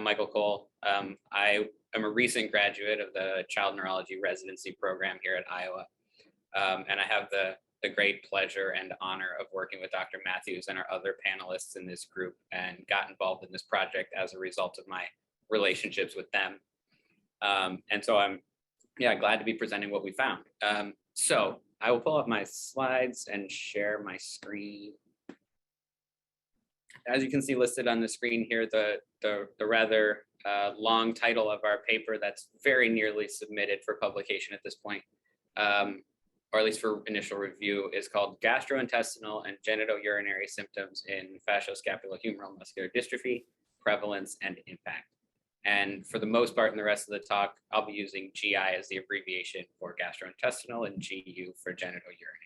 Michael Cole. I am a recent graduate of the Child Neurology Residency Program here at Iowa. And I have the great pleasure and honor of working with Dr. Mathews and our other panelists in this group, and got involved in this project as a result of my relationships with them. And so I'm glad to be presenting what we found. So I will pull up my slides and share my screen. As you can see listed on the screen here, the rather long title of our paper that's very nearly submitted for publication at this point, or at least for initial review, is called Gastrointestinal and Genitourinary Symptoms in Facioscapulohumeral Muscular Dystrophy, Prevalence and Impact. And for the most part in the rest of the talk, I'll be using GI as the abbreviation for gastrointestinal and GU for genitourinary.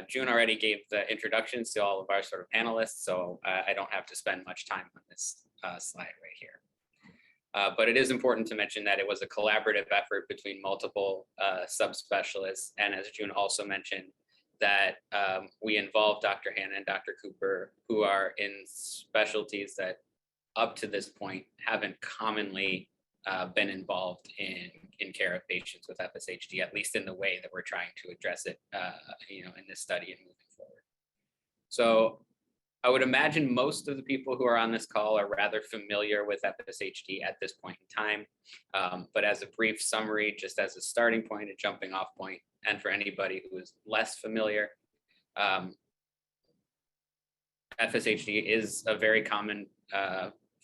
June already gave the introductions to all of our sort of panelists, so I don't have to spend much time on this slide right here. But it is important to mention that it was a collaborative effort between multiple subspecialists, and as June also mentioned, that we involved Dr. Hanna and Dr. Cooper, who are in specialties that up to this point haven't commonly been involved in care of patients with FSHD, at least in the way that we're trying to address it, in this study and moving forward. So I would imagine most of the people who are on this call are rather familiar with FSHD at this point in time. But as a brief summary, just as a starting point, a jumping off point, and for anybody who is less familiar, FSHD is a very common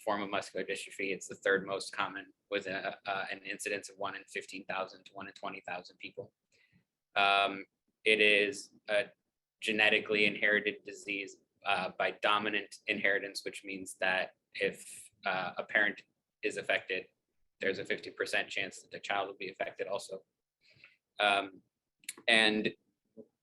form of muscular dystrophy. It's the third most common, with an incidence of 1 in 15,000 to 1 in 20,000 people. It is a genetically inherited disease by dominant inheritance, which means that if a parent is affected, there's a 50% chance that the child will be affected also. And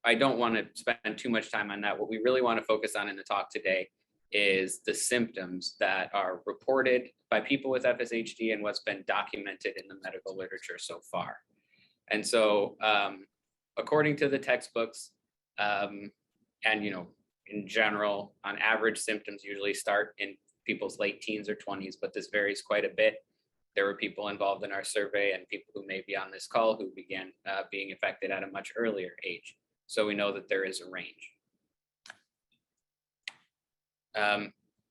I don't want to spend too much time on that. What we really want to focus on in the talk today is the symptoms that are reported by people with FSHD and what's been documented in the medical literature so far. And so according to the textbooks, and in general, on average, symptoms usually start in people's late teens or 20s, but this varies quite a bit. There were people involved in our survey and people who may be on this call who began being affected at a much earlier age. So we know that there is a range.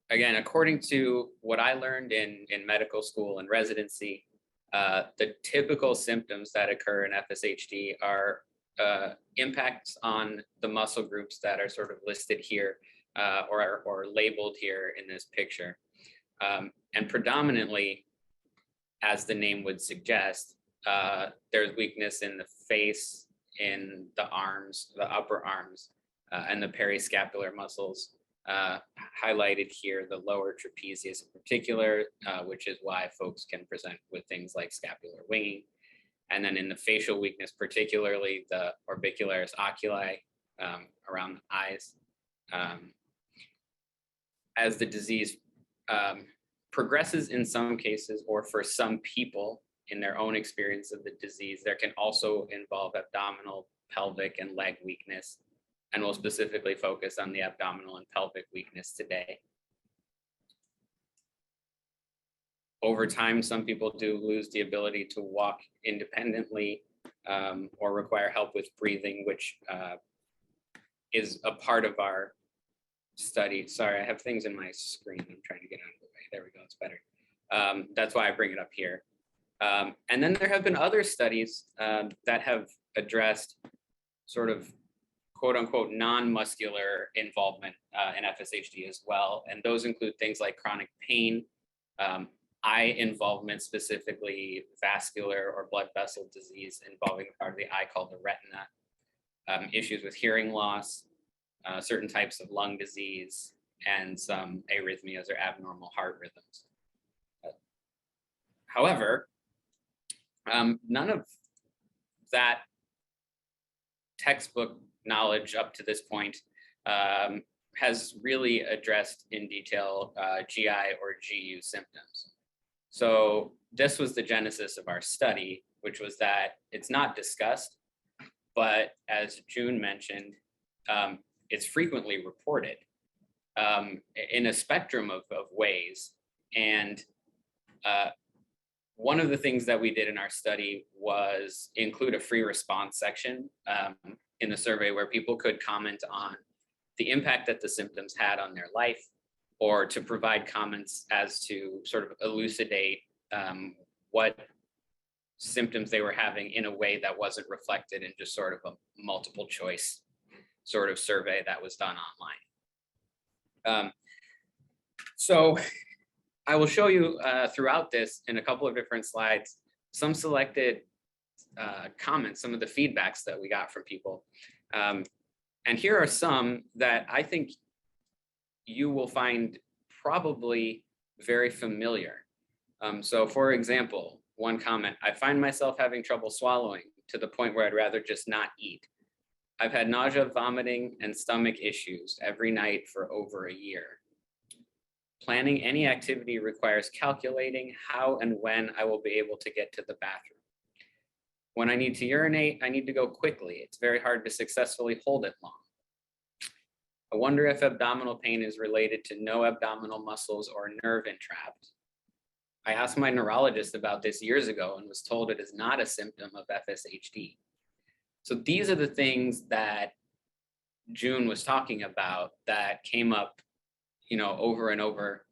Again, according to what I learned in medical school and residency, the typical symptoms that occur in FSHD are impacts on the muscle groups that are sort of listed here or labeled here in this picture. And predominantly, as the name would suggest, there's weakness in the face, in the arms, the upper arms, and the periscapular muscles. Highlighted here, the lower trapezius in particular, which is why folks can present with things like scapular winging. And then in the facial weakness, particularly the orbicularis oculi around the eyes. As the disease progresses in some cases, or for some people in their own experience of the disease, there can also involve abdominal, pelvic, and leg weakness. And we'll specifically focus on the abdominal and pelvic weakness today. Over time, some people do lose the ability to walk independently or require help with breathing, which is a part of our study. Sorry, I have things in my screen. I'm trying to get out of the way. There we go, it's better. That's why I bring it up here. And then there have been other studies that have addressed sort of quote unquote non-muscular involvement in FSHD as well. And those include things like chronic pain, eye involvement, specifically vascular or blood vessel disease involving the part of the eye called the retina, issues with hearing loss, certain types of lung disease, and some arrhythmias or abnormal heart rhythms. However, none of that textbook knowledge up to this point has really addressed in detail GI or GU symptoms. So this was the genesis of our study, which was that it's not discussed, but as June mentioned, it's frequently reported. in a spectrum of ways. And one of the things that we did in our study was include a free response section in the survey where people could comment on the impact that the symptoms had on their life, or to provide comments as to sort of elucidate what symptoms they were having in a way that wasn't reflected in just sort of a multiple choice sort of survey that was done online. So I will show you throughout this in a couple of different slides, some selected comments, some of the feedbacks that we got from people. And here are some that I think you will find probably very familiar. So for example, one comment, I find myself having trouble swallowing to the point where I'd rather just not eat. I've had nausea, vomiting, and stomach issues every night for over a year. Planning any activity requires calculating how and when I will be able to get to the bathroom. When I need to urinate, I need to go quickly. It's very hard to successfully hold it long. I wonder if abdominal pain is related to no abdominal muscles or nerve entrapped. I asked my neurologist about this years ago and was told it is not a symptom of FSHD. So these are the things that June was talking about that came up, over and over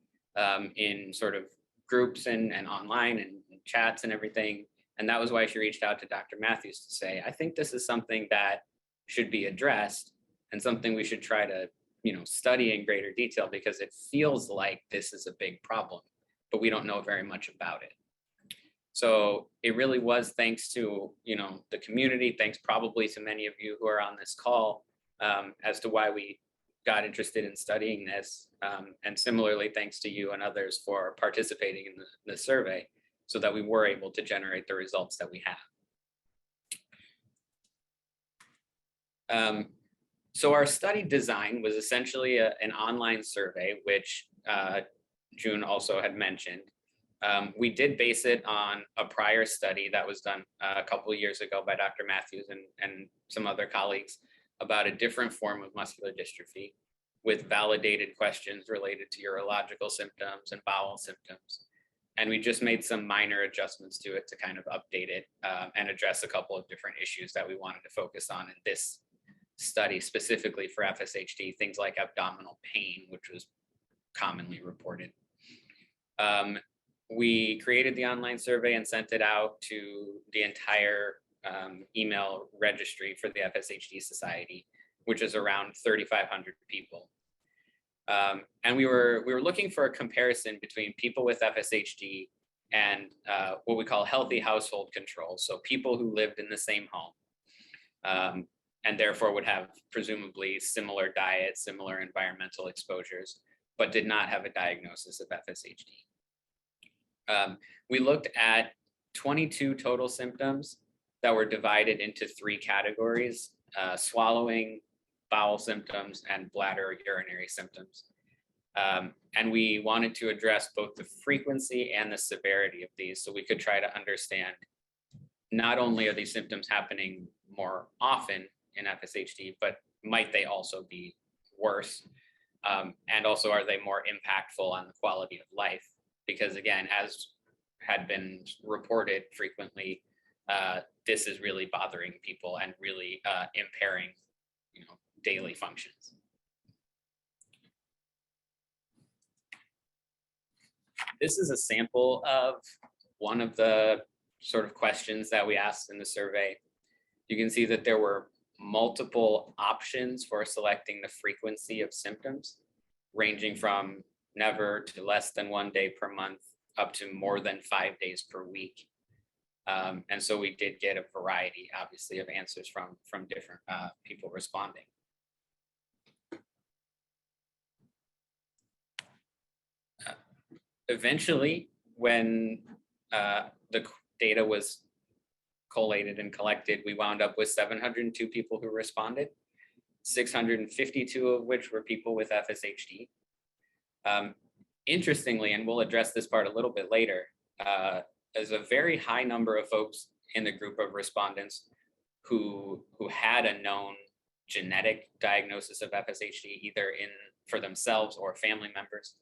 in sort of groups and online and chats and everything. And that was why she reached out to Dr. Mathews to say, I think this is something that should be addressed and something we should try to, study in greater detail, because it feels like this is a big problem, but we don't know very much about it. So it really was thanks to, the community, thanks probably to many of you who are on this call, as to why we got interested in studying this. And similarly, thanks to you and others for participating in the survey so that we were able to generate the results that we have. So our study design was essentially an online survey, which June also had mentioned. We did base it on a prior study that was done a couple of years ago by Dr. Mathews and some other colleagues about a different form of muscular dystrophy with validated questions related to urological symptoms and bowel symptoms. And we just made some minor adjustments to it to kind of update it and address a couple of different issues that we wanted to focus on in this study, specifically for FSHD, things like abdominal pain, which was commonly reported. We created the online survey and sent it out to the entire email registry for the FSHD Society, which is around 3,500 people. And we were looking for a comparison between people with FSHD and what we call healthy household control. So people who lived in the same home and therefore would have presumably similar diets, similar environmental exposures, but did not have a diagnosis of FSHD. We looked at 22 total symptoms that were divided into 3 categories: swallowing, bowel symptoms, and bladder or urinary symptoms. And we wanted to address both the frequency and the severity of these so we could try to understand not only are these symptoms happening more often in FSHD, but might they also be worse? And also, are they more impactful on the quality of life? Because again, as had been reported frequently, this is really bothering people and really impairing, daily functions. This is a sample of one of the sort of questions that we asked in the survey. You can see that there were multiple options for selecting the frequency of symptoms, ranging from never to less than 1 day per month, up to more than 5 days per week. And so we did get a variety, obviously, of answers from different people responding. Eventually, when the data was collated and collected, we wound up with 702 people who responded, 652 of which were people with FSHD. Interestingly, and we'll address this part a little bit later, there's a very high number of folks in the group of respondents who had a known genetic diagnosis of FSHD, either in for themselves or family members,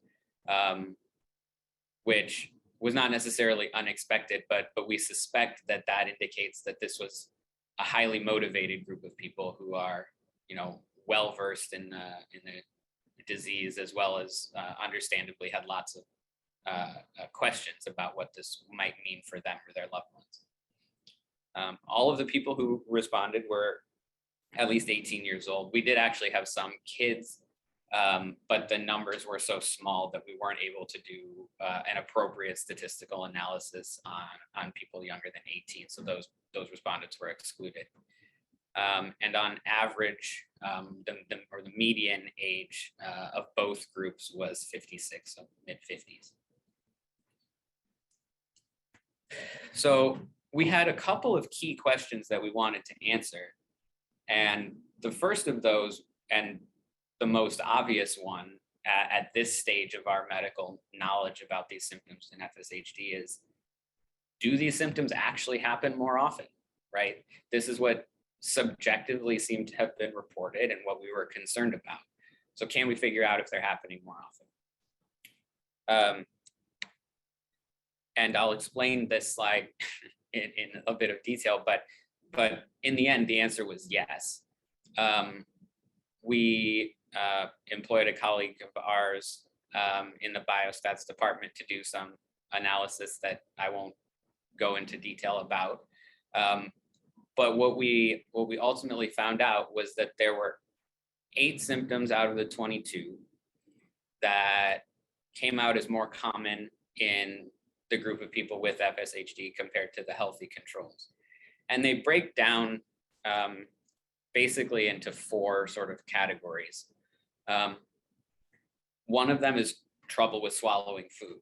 which was not necessarily unexpected, but we suspect that that indicates that this was a highly motivated group of people who are, well versed in the disease, as well as understandably had lots of questions about what this might mean for them or their loved ones. All of the people who responded were at least 18 years old. We did actually have some kids, but the numbers were so small that we weren't able to do an appropriate statistical analysis on people younger than 18. So those respondents were excluded. And on average, the median age of both groups was 56, so mid-50s. So we had a couple of key questions that we wanted to answer. And the first of those, and the most obvious one at this stage of our medical knowledge about these symptoms in FSHD, is, do these symptoms actually happen more often, right? This is what subjectively seemed to have been reported and what we were concerned about. So can we figure out if they're happening more often? And I'll explain this slide in a bit of detail, but in the end, the answer was yes. We employed a colleague of ours in the biostats department to do some analysis that I won't go into detail about. But what we ultimately found out was that there were 8 symptoms out of the 22 that came out as more common in the group of people with FSHD compared to the healthy controls. And they break down basically into 4 sort of categories. One of them is trouble with swallowing food.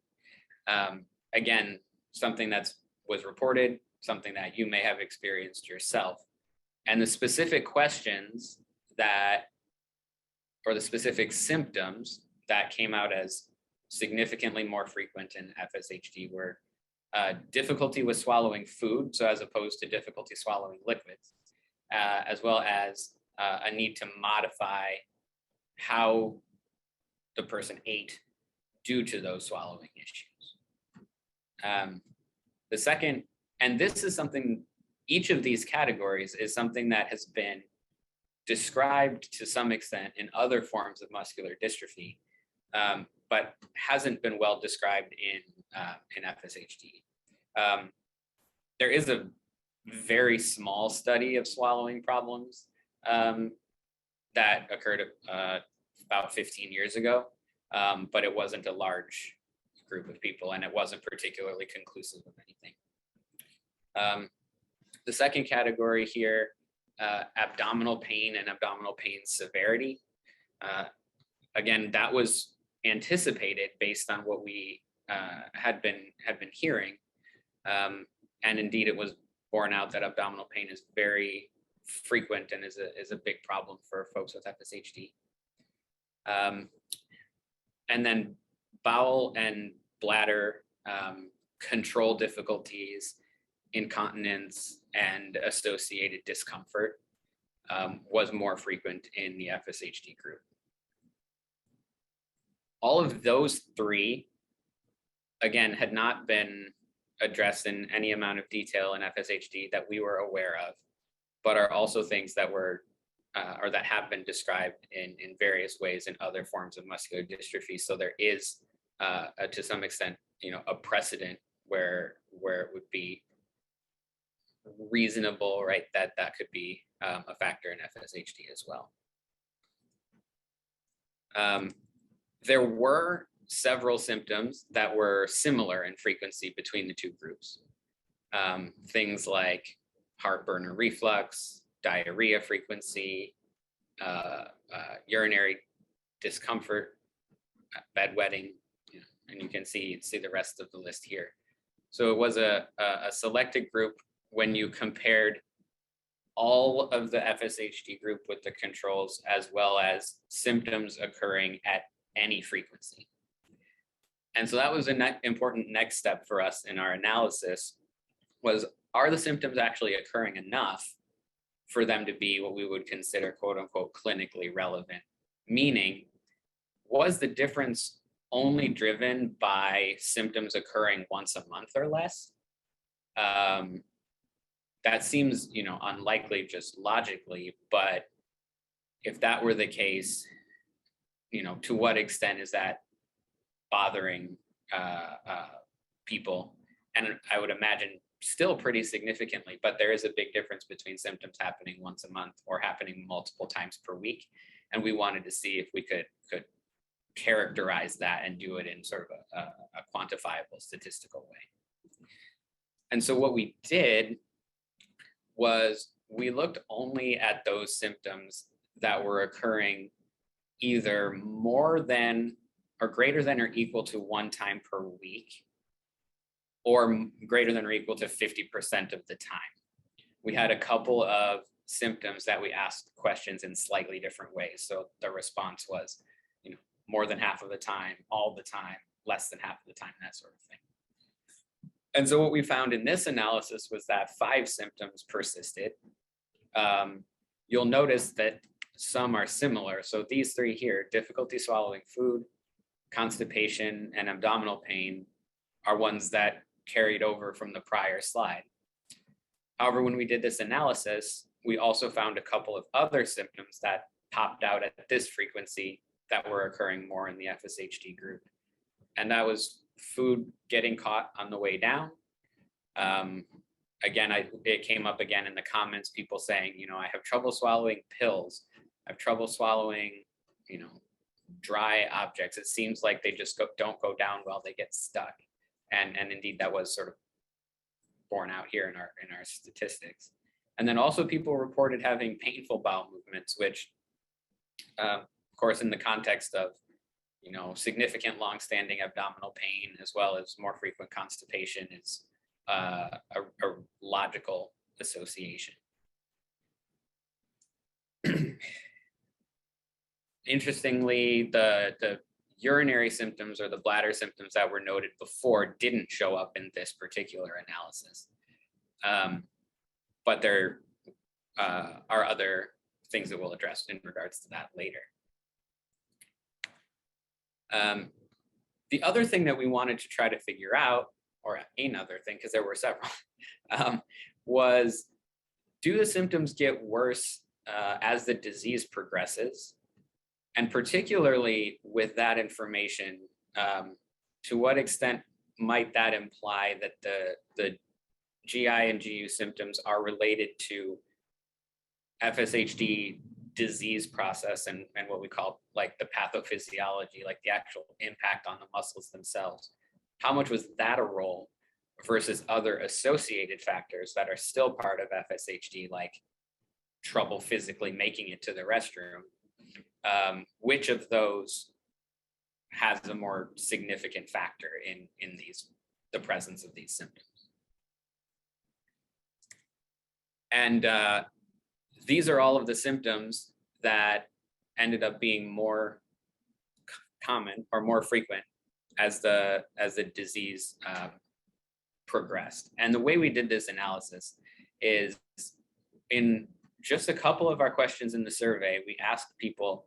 Again, something that was reported, something that you may have experienced yourself. And the specific questions or the specific symptoms that came out as significantly more frequent in FSHD were difficulty with swallowing food, so as opposed to difficulty swallowing liquids, as well as a need to modify how the person ate due to those swallowing issues. The second, and this is something, each of these categories is something that has been described to some extent in other forms of muscular dystrophy, but hasn't been well described in FSHD. There is a very small study of swallowing problems that occurred about 15 years ago, but it wasn't a large group of people, and it wasn't particularly conclusive of anything. The second category here, abdominal pain and abdominal pain severity. Again, that was anticipated based on what we had been hearing, and indeed it was borne out that abdominal pain is very frequent and is a big problem for folks with FSHD. And then bowel and bladder control difficulties, incontinence, and associated discomfort was more frequent in the FSHD group. All of those 3, again, had not been addressed in any amount of detail in FSHD that we were aware of, but are also things that were or that have been described in various ways in other forms of muscular dystrophy. So there is, to some extent, a precedent where it would be reasonable, right, that could be a factor in FSHD as well. There were several symptoms that were similar in frequency between the 2 groups. Things like heartburn or reflux, diarrhea frequency, urinary discomfort, bedwetting, and you can see the rest of the list here. So it was a selected group when you compared all of the FSHD group with the controls, as well as symptoms occurring at any frequency. And so that was an important next step for us in our analysis, was, are the symptoms actually occurring enough for them to be what we would consider, quote unquote, clinically relevant? Meaning, was the difference only driven by symptoms occurring once a month or less? That seems, unlikely just logically, but if that were the case, to what extent is that bothering people? And I would imagine still pretty significantly, but there is a big difference between symptoms happening once a month or happening multiple times per week. And we wanted to see if we could characterize that and do it in sort of a quantifiable statistical way. And so what we did was we looked only at those symptoms that were occurring either more than or greater than or equal to 1 time per week, or greater than or equal to 50% of the time. We had a couple of symptoms that we asked questions in slightly different ways. So the response was, more than half of the time, all the time, less than half of the time, that sort of thing. And so what we found in this analysis was that 5 symptoms persisted. You'll notice that some are similar. So these 3 here, difficulty swallowing food, constipation, and abdominal pain, are ones that carried over from the prior slide. However, when we did this analysis, we also found a couple of other symptoms that popped out at this frequency that were occurring more in the FSHD group. And that was food getting caught on the way down. Again, it came up again in the comments, people saying, I have trouble swallowing pills. I have trouble swallowing, dry objects. It seems like they just don't go down well, they get stuck. And indeed, that was sort of borne out here in our statistics. And then also people reported having painful bowel movements, which, of course, in the context of, significant longstanding abdominal pain, as well as more frequent constipation, is a logical association. Interestingly, the urinary symptoms or the bladder symptoms that were noted before didn't show up in this particular analysis. But there are other things that we'll address in regards to that later. The other thing that we wanted to try to figure out, or another thing, because there were several, was, do the symptoms get worse as the disease progresses? And particularly with that information, to what extent might that imply that the GI and GU symptoms are related to FSHD disease process and what we call like the pathophysiology, like the actual impact on the muscles themselves? How much was that a role versus other associated factors that are still part of FSHD, like trouble physically making it to the restroom? Which of those has a more significant factor in the presence of these symptoms? And these are all of the symptoms that ended up being more common or more frequent as the disease progressed. And the way we did this analysis is, in just a couple of our questions in the survey, we asked people,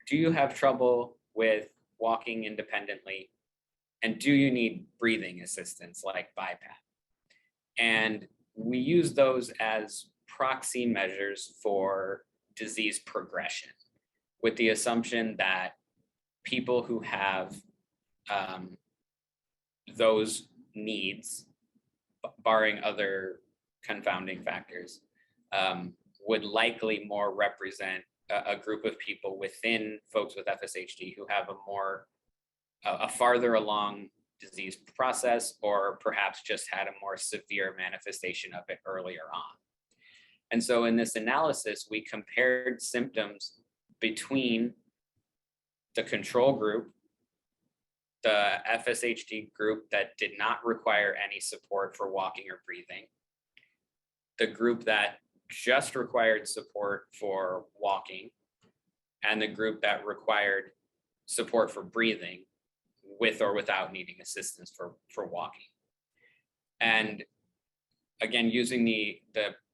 do you have trouble with walking independently? And do you need breathing assistance like BiPAP? And we use those as proxy measures for disease progression, with the assumption that people who have those needs, barring other confounding factors, would likely more represent a group of people within folks with FSHD who have a farther along disease process, or perhaps just had a more severe manifestation of it earlier on. And so in this analysis, we compared symptoms between the control group, the FSHD group that did not require any support for walking or breathing, the group that just required support for walking, and the group that required support for breathing with or without needing assistance for walking. And again, using the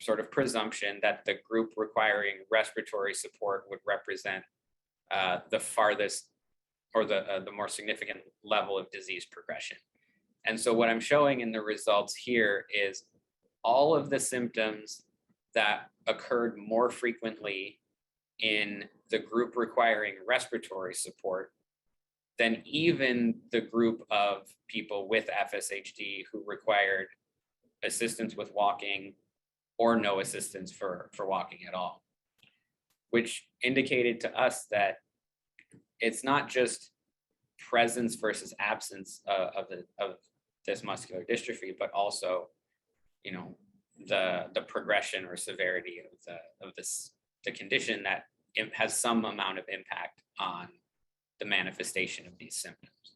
sort of presumption that the group requiring respiratory support would represent the farthest or the more significant level of disease progression. And so what I'm showing in the results here is all of the symptoms that occurred more frequently in the group requiring respiratory support than even the group of people with FSHD who required assistance with walking or no assistance for walking at all, which indicated to us that it's not just presence versus absence of this muscular dystrophy, but also, you know, the progression or severity of the condition that it has some amount of impact on the manifestation of these symptoms.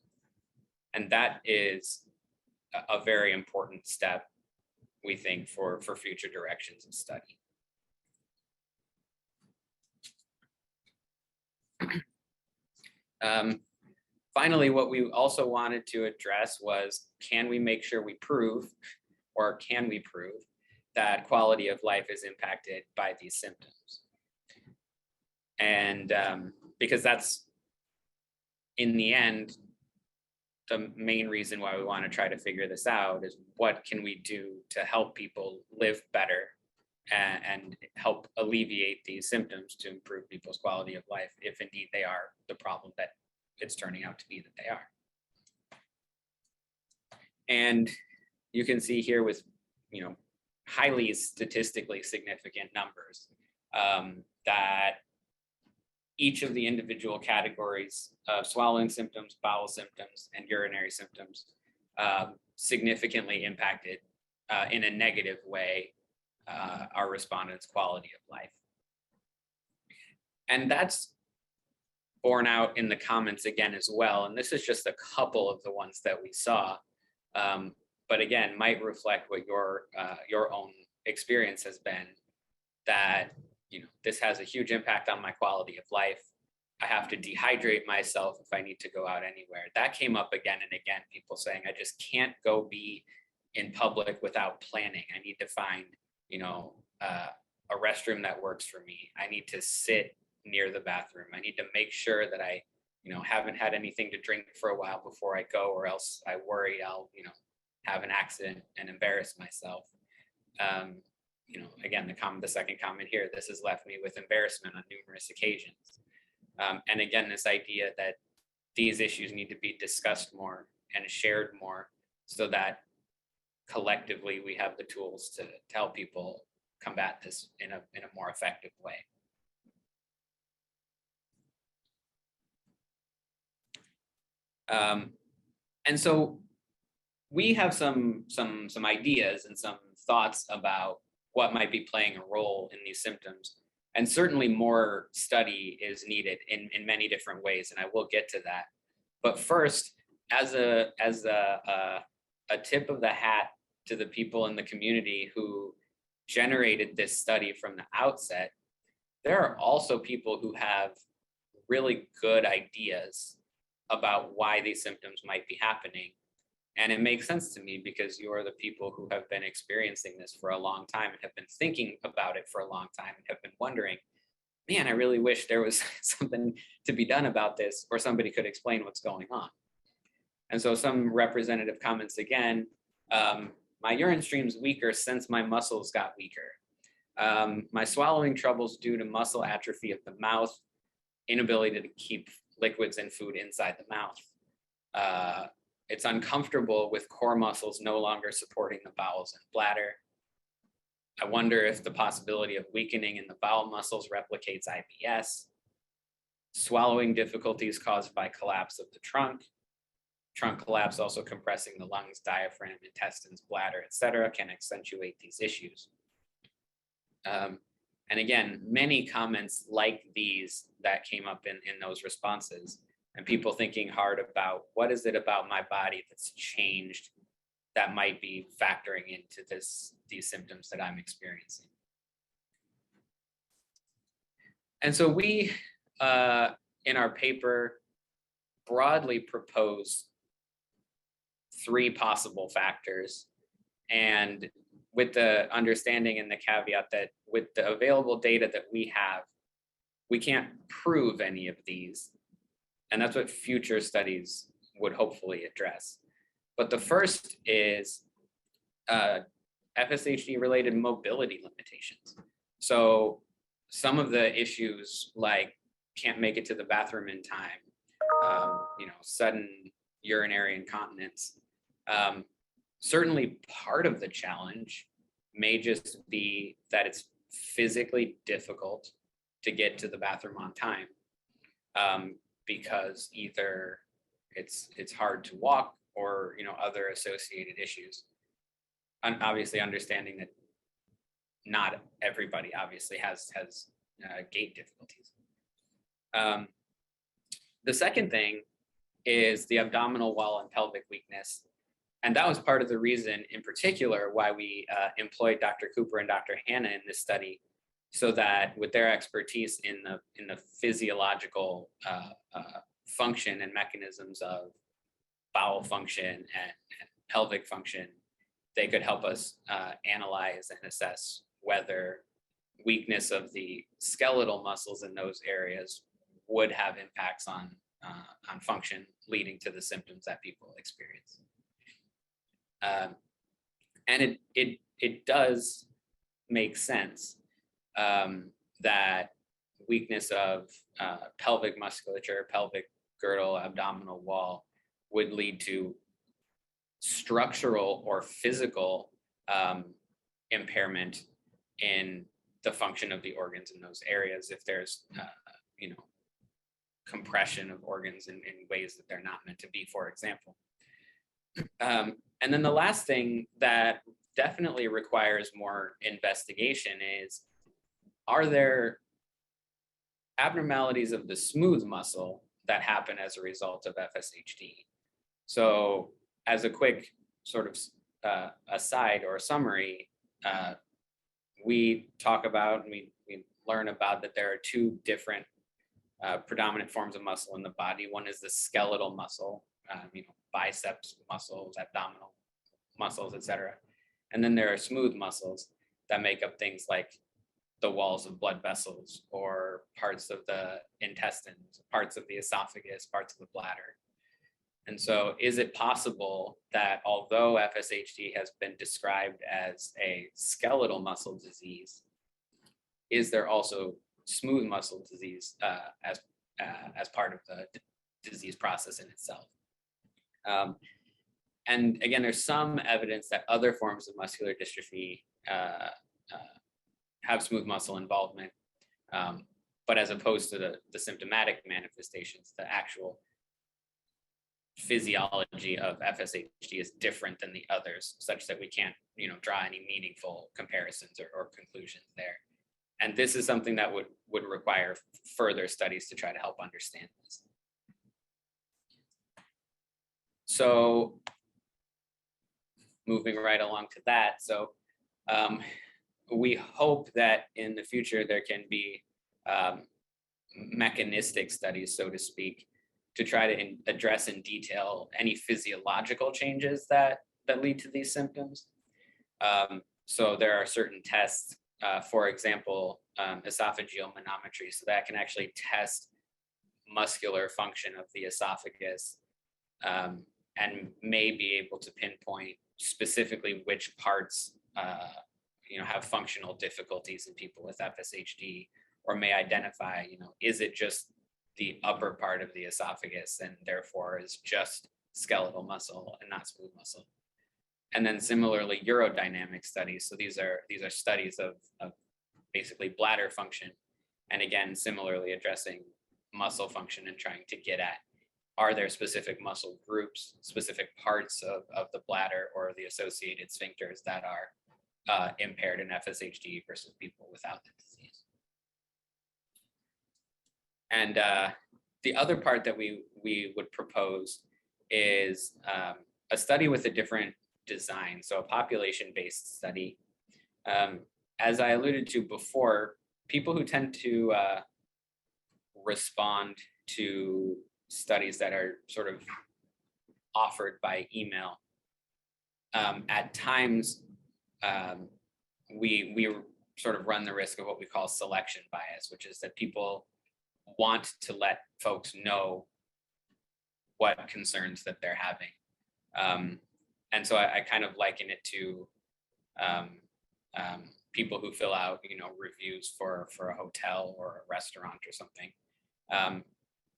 And that is a very important step, we think, for future directions of study. Finally, what we also wanted to address was, can we make sure we prove, or can we prove, that quality of life is impacted by these symptoms? And because that's, in the end, the main reason why we want to try to figure this out is, what can we do to help people live better and help alleviate these symptoms to improve people's quality of life, if indeed they are the problem that it's turning out to be that they are. And you can see here with, you know, highly statistically significant numbers, that each of the individual categories of swallowing symptoms, bowel symptoms, and urinary symptoms significantly impacted in a negative way our respondents' quality of life. And that's borne out in the comments again as well. And this is just a couple of the ones that we saw, but again, might reflect what your own experience has been, that, you know, this has a huge impact on my quality of life. I have to dehydrate myself if I need to go out anywhere. That came up again and again, people saying, I just can't go be in public without planning. I need to find, you know, a restroom that works for me. I need to sit near the bathroom. I need to make sure that I, you know, haven't had anything to drink for a while before I go, or else I worry I'll, you know, have an accident and embarrass myself. You know, again, the second comment here, this has left me with embarrassment on numerous occasions. And again, this idea that these issues need to be discussed more and shared more, so that collectively we have the tools to help people combat this in a more effective way. And so we have some ideas and some thoughts about what might be playing a role in these symptoms. And certainly more study is needed in many different ways, and I will get to that. But first, as a tip of the hat to the people in the community who generated this study from the outset, there are also people who have really good ideas about why these symptoms might be happening. And it makes sense to me, because you are the people who have been experiencing this for a long time and have been thinking about it for a long time and have been wondering, man, I really wish there was something to be done about this, or somebody could explain what's going on. And so some representative comments again, my urine stream's weaker since my muscles got weaker. My swallowing troubles due to muscle atrophy of the mouth, inability to keep liquids and food inside the mouth. It's uncomfortable with core muscles no longer supporting the bowels and bladder. I wonder if the possibility of weakening in the bowel muscles replicates IBS. Swallowing difficulties caused by collapse of the trunk. Trunk collapse also compressing the lungs, diaphragm, intestines, bladder, etc., can accentuate these issues. And again, many comments like these that came up in those responses, and people thinking hard about, what is it about my body that's changed that might be factoring into these symptoms that I'm experiencing. And so we, in our paper, broadly propose 3 possible factors, and with the understanding and the caveat that with the available data that we have, we can't prove any of these, And that's what future studies would hopefully address. But the first is FSHD related mobility limitations. So some of the issues like can't make it to the bathroom in time, sudden urinary incontinence. Certainly part of the challenge may just be that it's physically difficult to get to the bathroom on time, because either it's hard to walk or other associated issues. And obviously understanding that not everybody obviously has gait difficulties. The second thing is the abdominal wall and pelvic weakness. And that was part of the reason in particular why we employed Dr. Cooper and Dr. Hanna in this study, so that with their expertise in the physiological function and mechanisms of bowel function and pelvic function, they could help us analyze and assess whether weakness of the skeletal muscles in those areas would have impacts on function, leading to the symptoms that people experience. And it does make sense that weakness of pelvic musculature, pelvic girdle, abdominal wall would lead to structural or physical impairment in the function of the organs in those areas if there's compression of organs in ways that they're not meant to be, for example. And then the last thing that definitely requires more investigation is, are there abnormalities of the smooth muscle that happen as a result of FSHD? So as a quick sort of aside or summary, we talk about and we learn about that there are two different predominant forms of muscle in the body. One is the skeletal muscle, biceps muscles, abdominal muscles, etc. And then there are smooth muscles that make up things like the walls of blood vessels or parts of the intestines, parts of the esophagus, parts of the bladder. And so is it possible that although FSHD has been described as a skeletal muscle disease, is there also smooth muscle disease as part of the disease process in itself? And again, there's some evidence that other forms of muscular dystrophy have smooth muscle involvement, but as opposed to the symptomatic manifestations, the actual physiology of FSHD is different than the others, such that we can't, draw any meaningful comparisons or conclusions there. And this is something that would require further studies to try to help understand this. So moving right along to that. So we hope that in the future there can be mechanistic studies, so to speak, to try to address in detail any physiological changes that lead to these symptoms. So there are certain tests, for example, esophageal manometry, so that can actually test muscular function of the esophagus, and may be able to pinpoint specifically which parts have functional difficulties in people with FSHD, or may identify, is it just the upper part of the esophagus and therefore is just skeletal muscle and not smooth muscle. And then similarly, urodynamic studies. So these are studies of basically bladder function. And again, similarly addressing muscle function and trying to get at, are there specific muscle groups, specific parts of the bladder or the associated sphincters that are impaired in FSHD versus people without the disease. And the other part that we would propose is a study with a different design, so a population-based study. As I alluded to before, people who tend to respond to studies that are sort of offered by email, at times we sort of run the risk of what we call selection bias, which is that people want to let folks know what concerns that they're having. And so I kind of liken it to people who fill out, reviews for a hotel or a restaurant or something.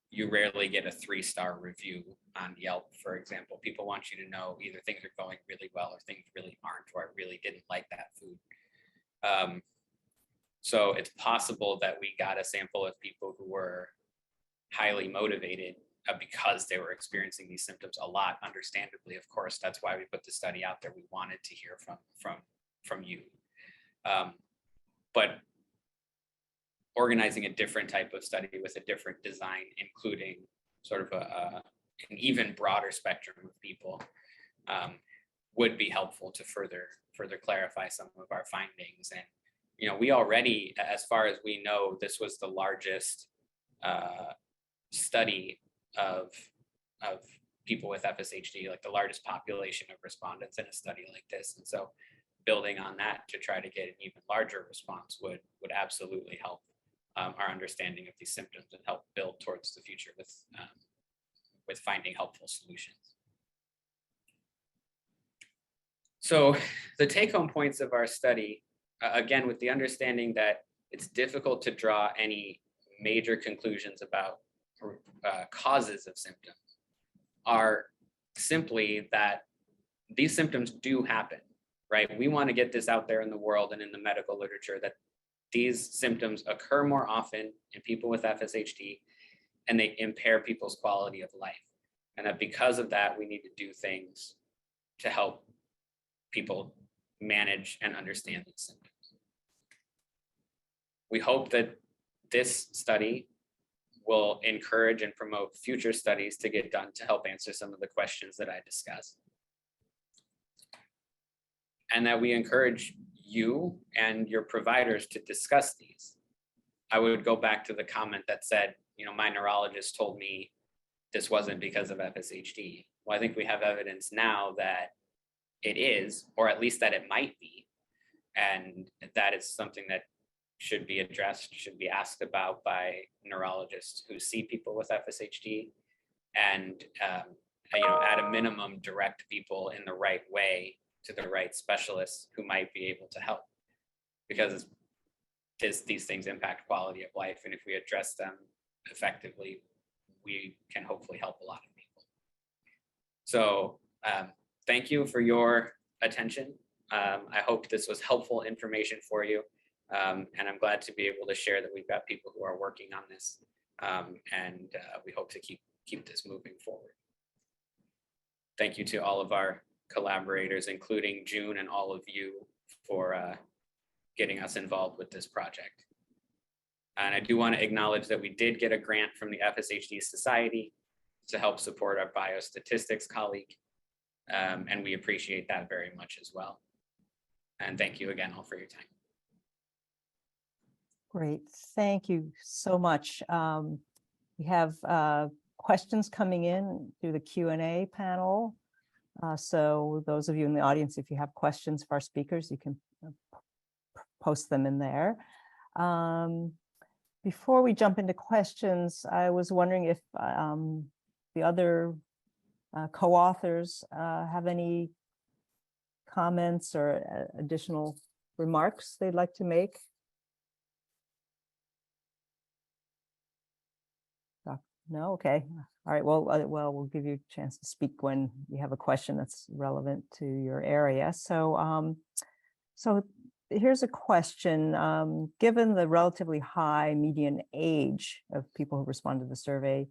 You rarely get a 3-star review on Yelp, for example. People want you to know either things are going really well or things really aren't, or I really didn't like that food. So it's possible that we got a sample of people who were highly motivated because they were experiencing these symptoms a lot, understandably. Of course, that's why we put the study out there. We wanted to hear from you. But organizing a different type of study with a different design, including sort of an even broader spectrum of people, would be helpful to further clarify some of our findings. And we already, as far as we know, this was the largest study of people with FSHD, like the largest population of respondents in a study like this. And so building on that to try to get an even larger response would absolutely help our understanding of these symptoms and help build towards the future with finding helpful solutions. So the take-home points of our study, again, with the understanding that it's difficult to draw any major conclusions about causes of symptoms, are simply that these symptoms do happen, right? We want to get this out there in the world and in the medical literature that these symptoms occur more often in people with FSHD, and they impair people's quality of life. And that because of that, we need to do things to help people manage and understand these symptoms. We hope that this study will encourage and promote future studies to get done to help answer some of the questions that I discussed. And that we encourage you and your providers to discuss these. I would go back to the comment that said, my neurologist told me this wasn't because of FSHD. Well, I think we have evidence now that it is, or at least that it might be, and that is something that should be addressed, should be asked about by neurologists who see people with FSHD, and at a minimum, direct people in the right way to the right specialists who might be able to help, because these things impact quality of life, and if we address them effectively, we can hopefully help a lot of people. So thank you for your attention. I hope this was helpful information for you. And I'm glad to be able to share that we've got people who are working on this, and we hope to keep this moving forward. Thank you to all of our collaborators, including June and all of you, for getting us involved with this project. And I do want to acknowledge that we did get a grant from the FSHD Society to help support our biostatistics colleague, and we appreciate that very much as well. And thank you again all for your time. Great, thank you so much. We have questions coming in through the Q&A panel. So those of you in the audience, if you have questions for our speakers, you can post them in there. Before we jump into questions, I was wondering if the other co-authors have any comments or additional remarks they'd like to make. No? Okay. All right. Well, we'll give you a chance to speak when you have a question that's relevant to your area. So, so here's a question. Given the relatively high median age of people who respond to the survey,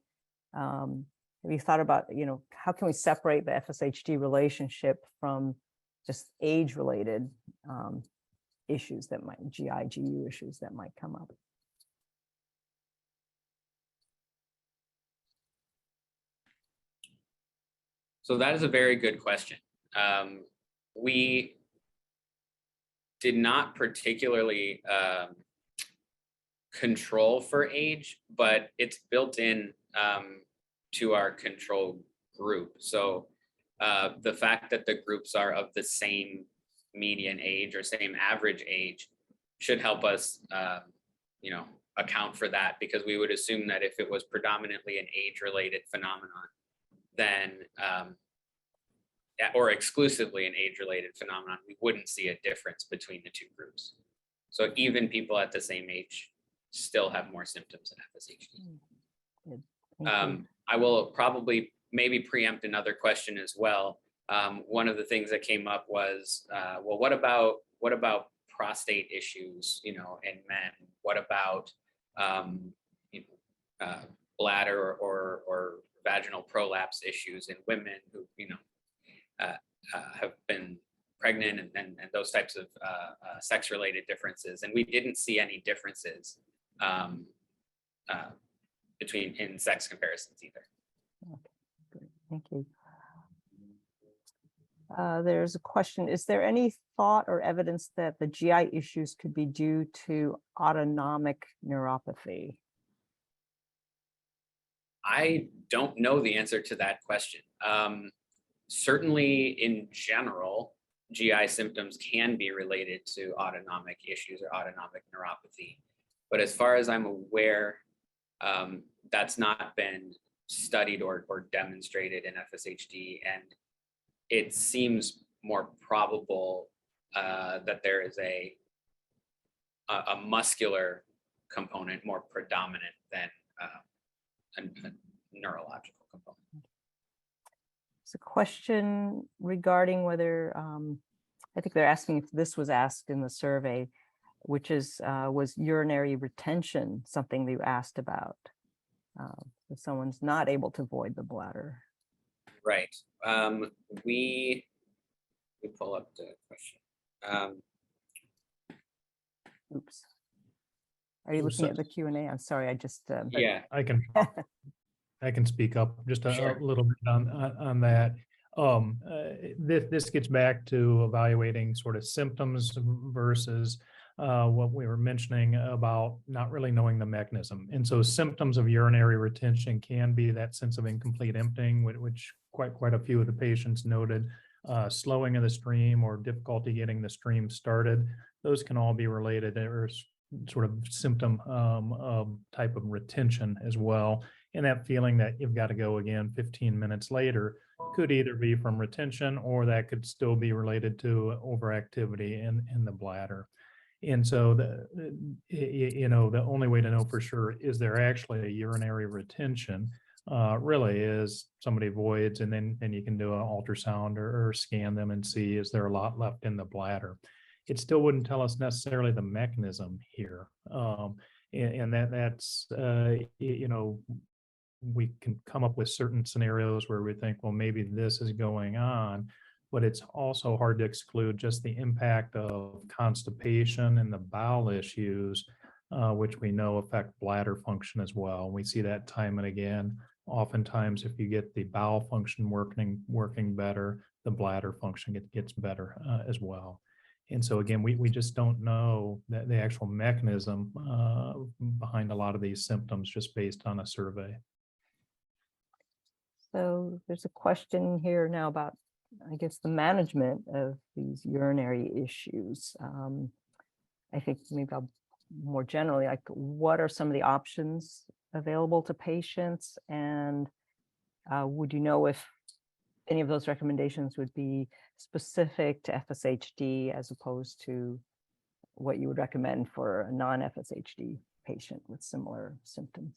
have you thought about, how can we separate the FSHD relationship from just age-related issues that might, GI/GU issues that might come up? So that is a very good question. We did not particularly control for age, but it's built in to our control group. So the fact that the groups are of the same median age or same average age should help us, account for that, because we would assume that if it was predominantly an age-related phenomenon, then or exclusively an age-related phenomenon, we wouldn't see a difference between the two groups. So even people at the same age still have more symptoms in FSHD. Good. Thank you. I will probably maybe preempt another question as well. One of the things that came up was, well, what about prostate issues, in men? What about bladder or vaginal prolapse issues in women who, have been pregnant and those types of sex-related differences? And we didn't see any differences in sex comparisons either. Okay, great. Thank you. There's a question. Is there any thought or evidence that the GI issues could be due to autonomic neuropathy? I don't know the answer to that question. Certainly in general, GI symptoms can be related to autonomic issues or autonomic neuropathy. But as far as I'm aware, that's not been studied or demonstrated in FSHD. And it seems more probable that there is a muscular component more predominant than a neurological component. It's a question regarding whether, I think they're asking if this was asked in the survey, which is, was urinary retention something that you asked about? If someone's not able to void the bladder. Right. We pull up the question. Oops. Are you looking at the Q&A? I'm sorry, I just. Yeah. I can speak up just a Sure. little bit on that. This gets back to evaluating sort of symptoms versus what we were mentioning about not really knowing the mechanism. And so symptoms of urinary retention can be that sense of incomplete emptying, which quite a few of the patients noted, slowing of the stream or difficulty getting the stream started. Those can all be related or sort of symptom of type of retention as well. And that feeling that you've got to go again 15 minutes later could either be from retention or that could still be related to overactivity in the bladder. And so the only way to know for sure is there actually a urinary retention really is somebody voids, and then you can do an ultrasound or scan them and see is there a lot left in the bladder. It still wouldn't tell us necessarily the mechanism here, and that's we can come up with certain scenarios where we think, well, maybe this is going on, but it's also hard to exclude just the impact of constipation and the bowel issues, which we know affect bladder function as well. We see that time and again. Oftentimes, if you get the bowel function working better, the bladder function gets better as well. And so again, we just don't know that the actual mechanism behind a lot of these symptoms just based on a survey. So there's a question here now about, I guess, the management of these urinary issues. I think maybe I'll more generally, like, what are some of the options available to patients? And would you know if any of those recommendations would be specific to FSHD as opposed to what you would recommend for a non-FSHD patient with similar symptoms?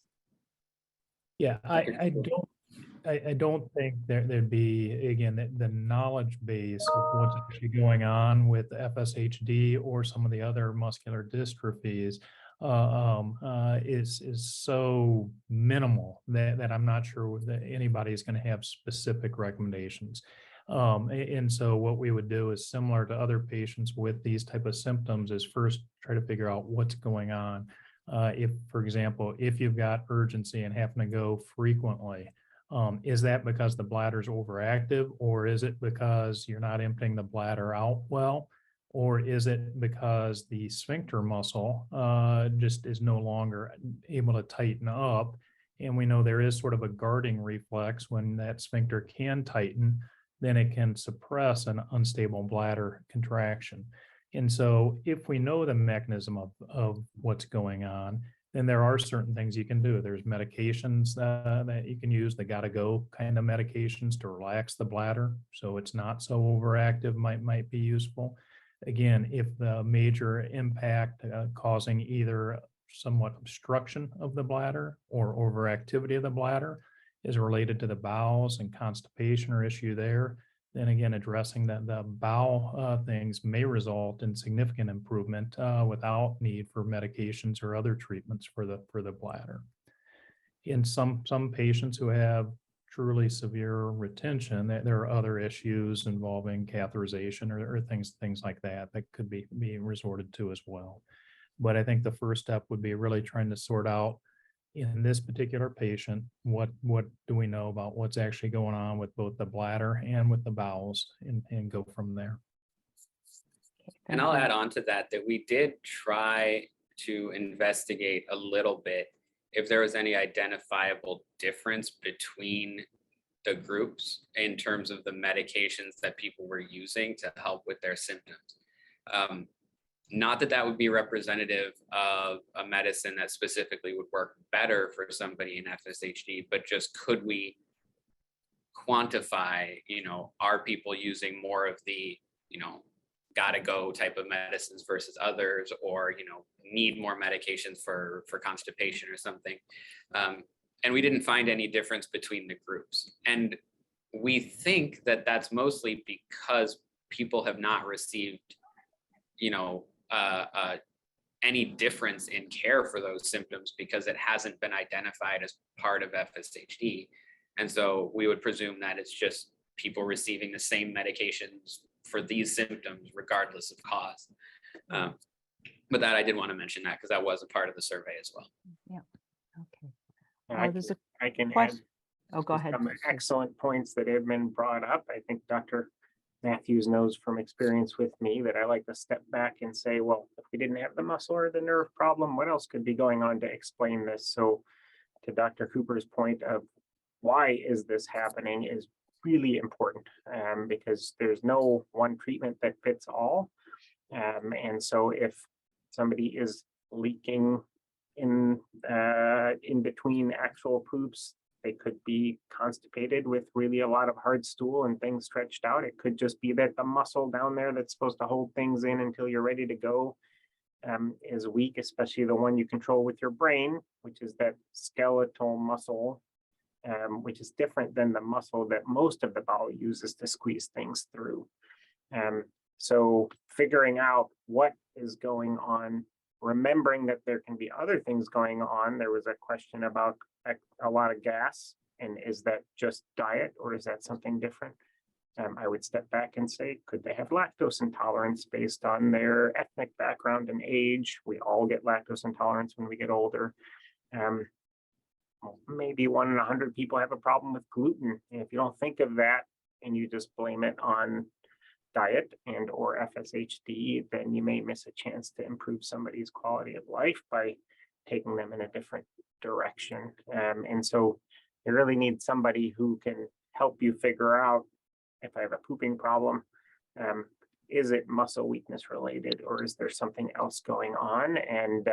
Yeah, I don't think there'd be, again, the knowledge base of what's actually going on with FSHD or some of the other muscular dystrophies is so minimal that I'm not sure that anybody's going to have specific recommendations. And so what we would do is similar to other patients with these type of symptoms is first try to figure out what's going on. If, for example, if you've got urgency and having to go frequently, is that because the bladder's overactive, or is it because you're not emptying the bladder out well? Or is it because the sphincter muscle just is no longer able to tighten up? And we know there is sort of a guarding reflex when that sphincter can tighten, then it can suppress an unstable bladder contraction. And so if we know the mechanism of what's going on, then there are certain things you can do. There's medications that you can use, the gotta go kind of medications to relax the bladder, so it's not so overactive, might be useful. Again, if the major impact causing either somewhat obstruction of the bladder or overactivity of the bladder is related to the bowels and constipation or issue there, then again, addressing the bowel things may result in significant improvement without need for medications or other treatments for the bladder. In some patients who have truly severe retention, there are other issues involving catheterization or things like that could be resorted to as well. But I think the first step would be really trying to sort out, in this particular patient, what do we know about what's actually going on with both the bladder and with the bowels, and go from there. And I'll add on to that we did try to investigate a little bit if there was any identifiable difference between the groups in terms of the medications that people were using to help with their symptoms. Not that would be representative of a medicine that specifically would work better for somebody in FSHD, but just could we quantify, are people using more of the, gotta go type of medicines versus others, or, need more medications for constipation or something. And we didn't find any difference between the groups. And we think that that's mostly because people have not received, any difference in care for those symptoms because it hasn't been identified as part of FSHD. And so we would presume that it's just people receiving the same medications for these symptoms regardless of cause. But that I did want to mention that because that was a part of the survey as well. Yeah. Okay. I can add question. Oh, go ahead. some excellent points that have been brought up. I think Dr. Mathews knows from experience with me that I like to step back and say, well, if we didn't have the muscle or the nerve problem, what else could be going on to explain this? So to Dr. Cooper's point of why is this happening is really important, because there's no one treatment that fits all. And so if somebody is leaking in between actual poops, they could be constipated with really a lot of hard stool and things stretched out. It could just be that the muscle down there that's supposed to hold things in until you're ready to go is weak, especially the one you control with your brain, which is that skeletal muscle, which is different than the muscle that most of the bowel uses to squeeze things through. So figuring out what is going on, remembering that there can be other things going on. There was a question about a lot of gas, and is that just diet or is that something different? I would step back and say, could they have lactose intolerance based on their ethnic background and age? We all get lactose intolerance when we get older. Maybe 1 in 100 people have a problem with gluten. And if you don't think of that and you just blame it on diet and or FSHD, then you may miss a chance to improve somebody's quality of life by taking them in a different direction. And so you really need somebody who can help you figure out, if I have a pooping problem, is it muscle weakness related, or is there something else going on? And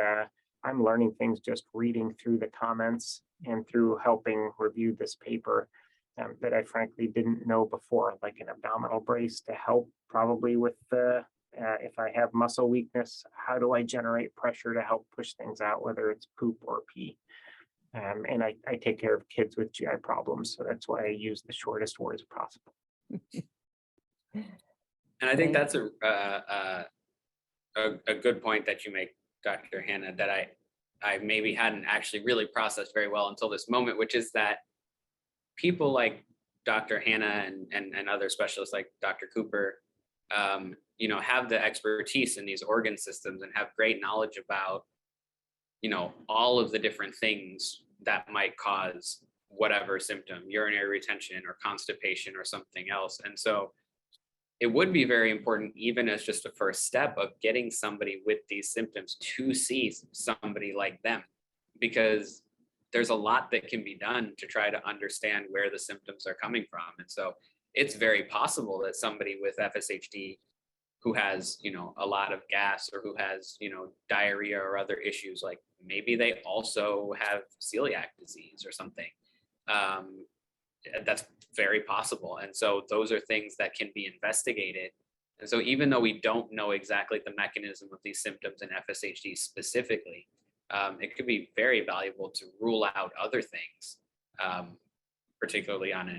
I'm learning things just reading through the comments and through helping review this paper that I frankly didn't know before, like an abdominal brace to help probably with the, if I have muscle weakness, how do I generate pressure to help push things out, whether it's poop or pee? And I take care of kids with GI problems, so that's why I use the shortest words possible. And I think that's a good point that you make, Dr. Hanna, that I maybe hadn't actually really processed very well until this moment, which is that people like Dr. Hanna and other specialists like Dr. Cooper, have the expertise in these organ systems and have great knowledge about, all of the different things that might cause whatever symptom, urinary retention or constipation or something else. And so it would be very important, even as just a first step, of getting somebody with these symptoms to see somebody like them, because there's a lot that can be done to try to understand where the symptoms are coming from. And so it's very possible that somebody with FSHD who has, a lot of gas, or who has, diarrhea or other issues, like maybe they also have celiac disease or something. That's very possible. And so those are things that can be investigated. And so even though we don't know exactly the mechanism of these symptoms in FSHD specifically, it could be very valuable to rule out other things, particularly on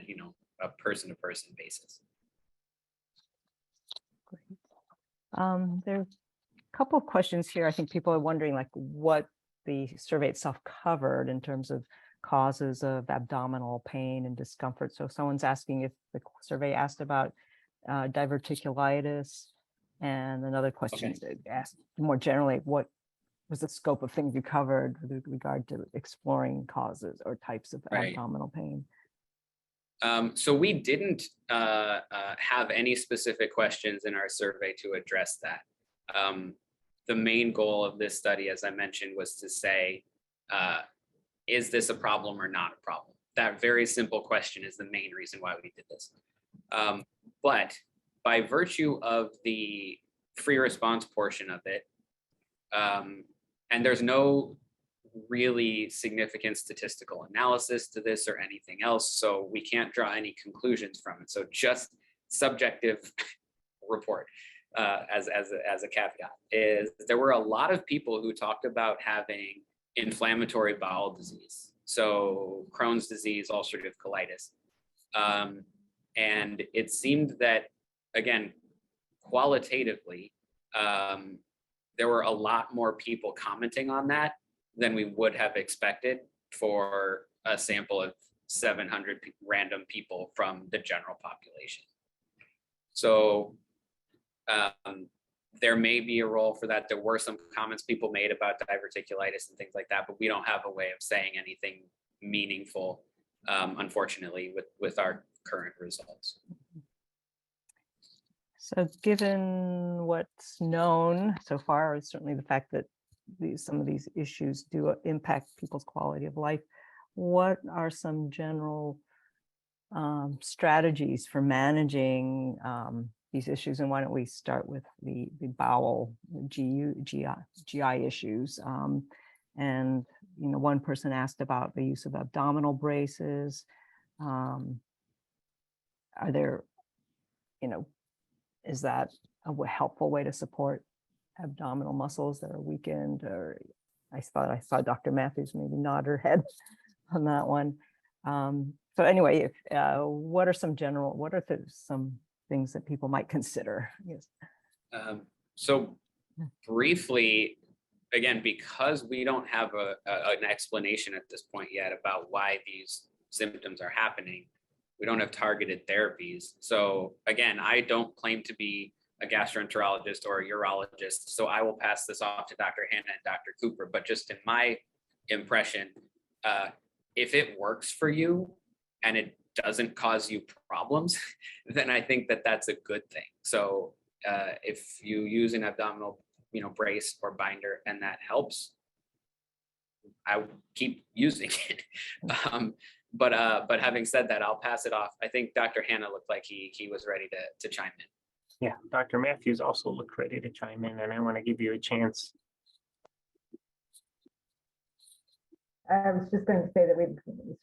a person-to-person basis. Great. There are a couple of questions here. I think people are wondering like what the survey itself covered in terms of causes of abdominal pain and discomfort. So someone's asking if the survey asked about diverticulitis, and another question asked more generally, what was the scope of things you covered with regard to exploring causes or types of abdominal pain? So we didn't have any specific questions in our survey to address that. The main goal of this study, as I mentioned, was to say, is this a problem or not a problem? That very simple question is the main reason why we did this. But by virtue of the free response portion of it, and there's no really significant statistical analysis to this or anything else, so we can't draw any conclusions from it. So just subjective report as a caveat is there were a lot of people who talked about having inflammatory bowel disease, so Crohn's disease, ulcerative colitis, and it seemed that, again, qualitatively, there were a lot more people commenting on that than we would have expected for a sample of 700 random people from the general population. So there may be a role for that. There were some comments people made about diverticulitis and things like that, but we don't have a way of saying anything meaningful, unfortunately, with our current results. So given what's known so far, certainly the fact that some of these issues do impact people's quality of life, what are some general strategies for managing these issues? And why don't we start with the bowel GI issues? And one person asked about the use of abdominal braces. Are there, is that a helpful way to support abdominal muscles that are weakened? Or I thought I saw Dr. Mathews maybe nod her head on that one. So anyway, what are some things that people might consider? Yes. So briefly, again, because we don't have an explanation at this point yet about why these symptoms are happening, we don't have targeted therapies. So again, I don't claim to be a gastroenterologist or a urologist, so I will pass this off to Dr. Hanna and Dr. Cooper. But just in my impression, if it works for you and it doesn't cause you problems, then I think that that's a good thing. So if you use an abdominal, brace or binder and that helps, I would keep using it. But having said that, I'll pass it off. I think Dr. Hanna looked like he was ready to chime in. Yeah, Dr. Mathews also looked ready to chime in, and I want to give you a chance. I was just going to say that we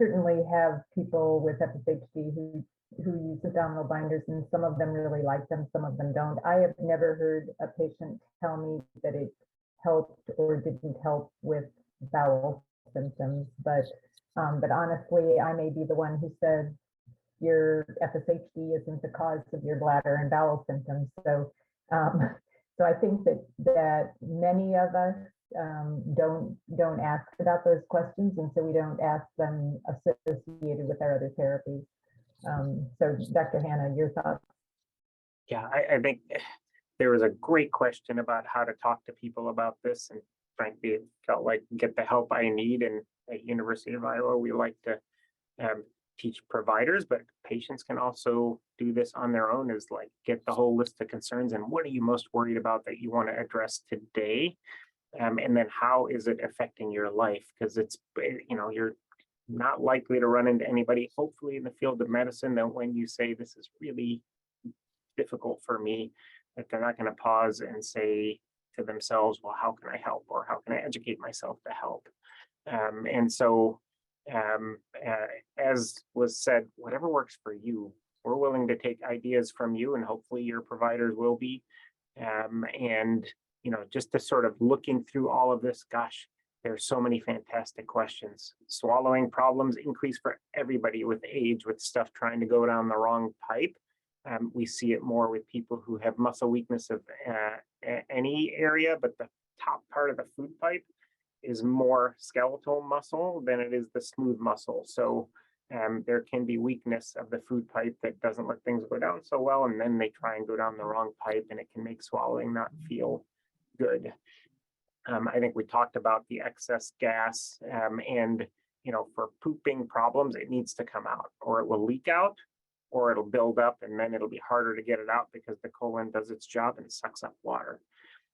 certainly have people with FSHD who use abdominal binders, and some of them really like them, some of them don't. I have never heard a patient tell me that it helped or didn't help with bowel symptoms, but honestly, I may be the one who said your FSHD isn't the cause of your bladder and bowel symptoms. So I think that many of us don't ask about those questions, and so we don't ask them associated with our other therapies. So Dr. Hanna, your thoughts? Yeah, I think there was a great question about how to talk to people about this, and frankly, it felt like get the help I need. And at University of Iowa, we like to teach providers, but patients can also do this on their own, is like get the whole list of concerns and what are you most worried about that you want to address today, and then how is it affecting your life? Because it's, you're not likely to run into anybody, hopefully in the field of medicine, that when you say this is really difficult for me, that they're not going to pause and say, to themselves, well, how can I help, or how can I educate myself to help? And so, as was said, whatever works for you, we're willing to take ideas from you, and hopefully your providers will be. And, just to sort of looking through all of this, gosh, there's so many fantastic questions. Swallowing problems increase for everybody with age, with stuff trying to go down the wrong pipe. We see it more with people who have muscle weakness of any area, but the top part of the food pipe is more skeletal muscle than it is the smooth muscle. So there can be weakness of the food pipe that doesn't let things go down so well, and then they try and go down the wrong pipe, and it can make swallowing not feel good. I think we talked about the excess gas, and for pooping problems, it needs to come out, or it will leak out, or it'll build up, and then it'll be harder to get it out because the colon does its job and sucks up water.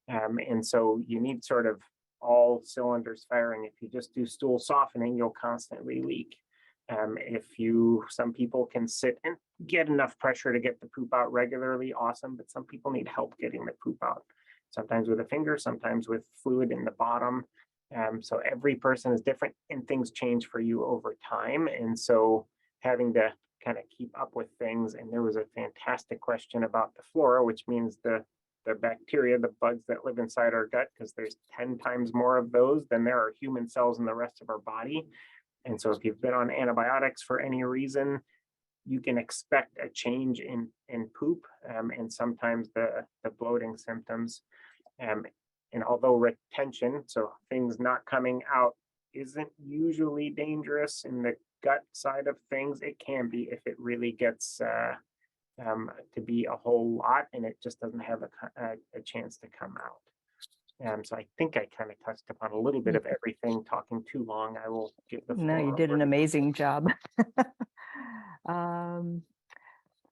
And so you need sort of all cylinders firing. If you just do stool softening, you'll constantly leak. Some people can sit and get enough pressure to get the poop out regularly, awesome, but some people need help getting the poop out. Sometimes with a finger, sometimes with fluid in the bottom. So every person is different, and things change for you over time. And so having to kind of keep up with things. And there was a fantastic question about the flora, which means the bacteria, the bugs that live inside our gut, because there's 10 times more of those than there are human cells in the rest of our body. And so if you've been on antibiotics for any reason, you can expect a change in poop, and sometimes the bloating symptoms. And although retention, so things not coming out, isn't usually dangerous in the gut side of things, it can be if it really gets to be a whole lot and it just doesn't have a chance to come out. So I think I kind of touched upon a little bit of everything. Talking too long, I will give the floor. No, you did an amazing job.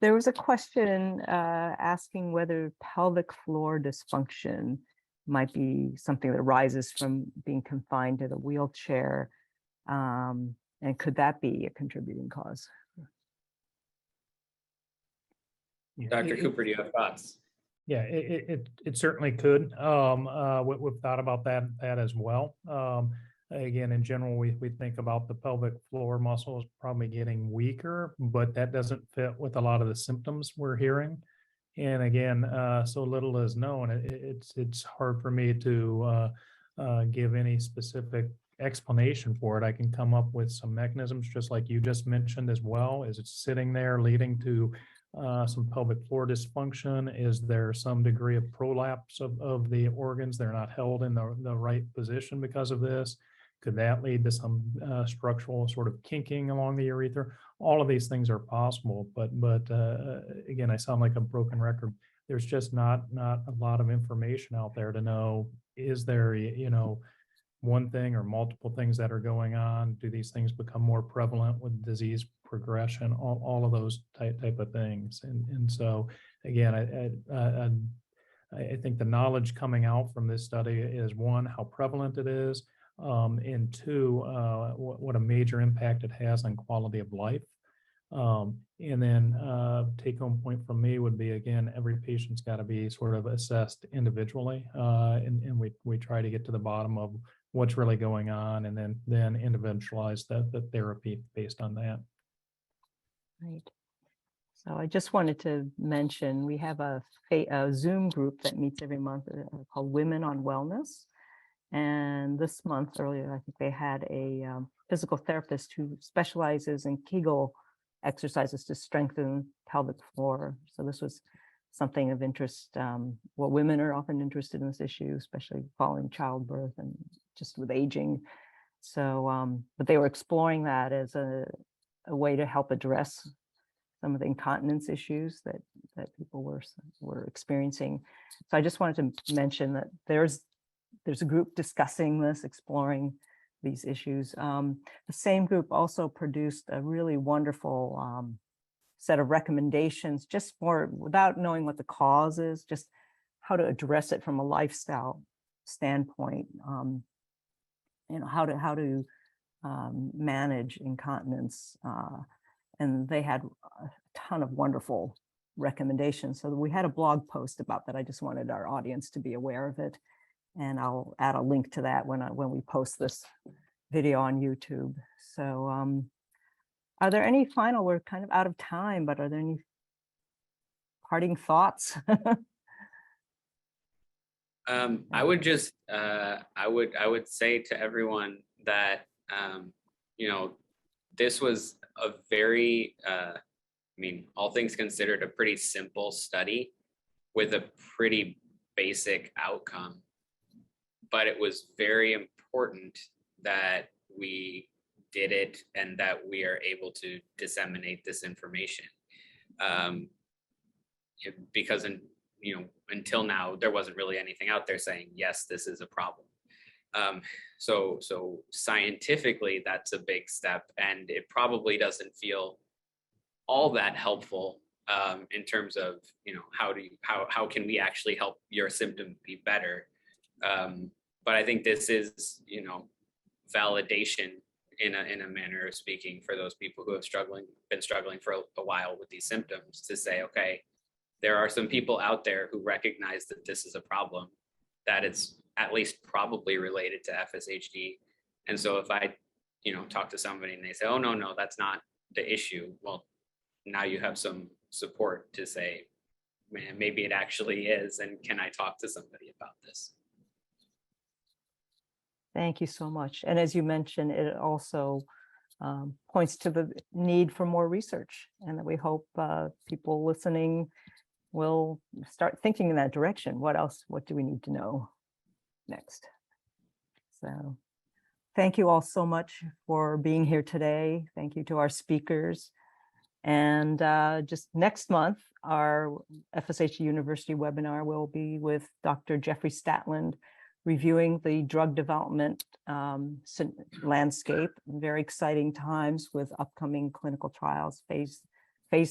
There was a question asking whether pelvic floor dysfunction might be something that arises from being confined to the wheelchair. And could that be a contributing cause? Dr. Cooper, do you have thoughts? Yeah, it certainly could. We've thought about that as well. Again, in general, we think about the pelvic floor muscles probably getting weaker, but that doesn't fit with a lot of the symptoms we're hearing. And again, so little is known. It's hard for me to give any specific explanation for it. I can come up with some mechanisms, just like you just mentioned as well. Is it sitting there leading to some pelvic floor dysfunction? Is there some degree of prolapse of the organs? They're not held in the right position because of this. Could that lead to some structural sort of kinking along the urethra? All of these things are possible, but again, I sound like a broken record. There's just not a lot of information out there to know, is there, one thing or multiple things that are going on? Do these things become more prevalent with disease progression? All of those type of things. And so again, I think the knowledge coming out from this study is, one, how prevalent it is, and two, what a major impact it has on quality of life. And then take home point from me would be, again, every patient's got to be sort of assessed individually, and we try to get to the bottom of what's really going on, and then individualize the therapy based on that. Right. So I just wanted to mention, we have a Zoom group that meets every month called Women on Wellness. And this month, earlier, I think they had a physical therapist who specializes in Kegel exercises to strengthen pelvic floor. So this was something of interest. Well, women are often interested in this issue, especially following childbirth and just with aging. So, but they were exploring that as a way to help address some of the incontinence issues that people were experiencing. So I just wanted to mention that there's a group discussing this, exploring these issues. The same group also produced a really wonderful set of recommendations, just more without knowing what the cause is, just how to address it from a lifestyle standpoint. How to manage incontinence, and they had a ton of wonderful recommendations. So we had a blog post about that. I just wanted our audience to be aware of it. And I'll add a link to that when we post this video on YouTube. So are there any final, we're kind of out of time, but are there any parting thoughts? I would just, I would say to everyone that, this was a very, all things considered, a pretty simple study with a pretty basic outcome. But it was very important that we did it and that we are able to disseminate this information. Because until now, there wasn't really anything out there saying, yes, this is a problem. So scientifically, that's a big step, and it probably doesn't feel all that helpful in terms of, how can we actually help your symptom be better? But I think this is, validation in a manner of speaking for those people who have been struggling for a while with these symptoms, to say, okay, there are some people out there who recognize that this is a problem, that it's at least probably related to FSHD. And so if I, talk to somebody and they say, oh, no, that's not the issue. Well, now you have some support to say, man, maybe it actually is. And can I talk to somebody about this? Thank you so much. And as you mentioned, it also points to the need for more research, and that we hope people listening will start thinking in that direction. What else? What do we need to know next? So thank you all so much for being here today. Thank you to our speakers. And just next month, our FSHD University webinar will be with Dr. Jeffrey Statland, reviewing the drug development landscape. Very exciting times with upcoming clinical trials, phase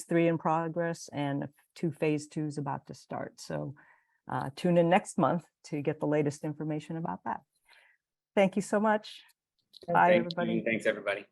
3 in progress and 2 phase 2s about to start. So tune in next month to get the latest information about that. Thank you so much. Bye, everybody. Thanks, everybody.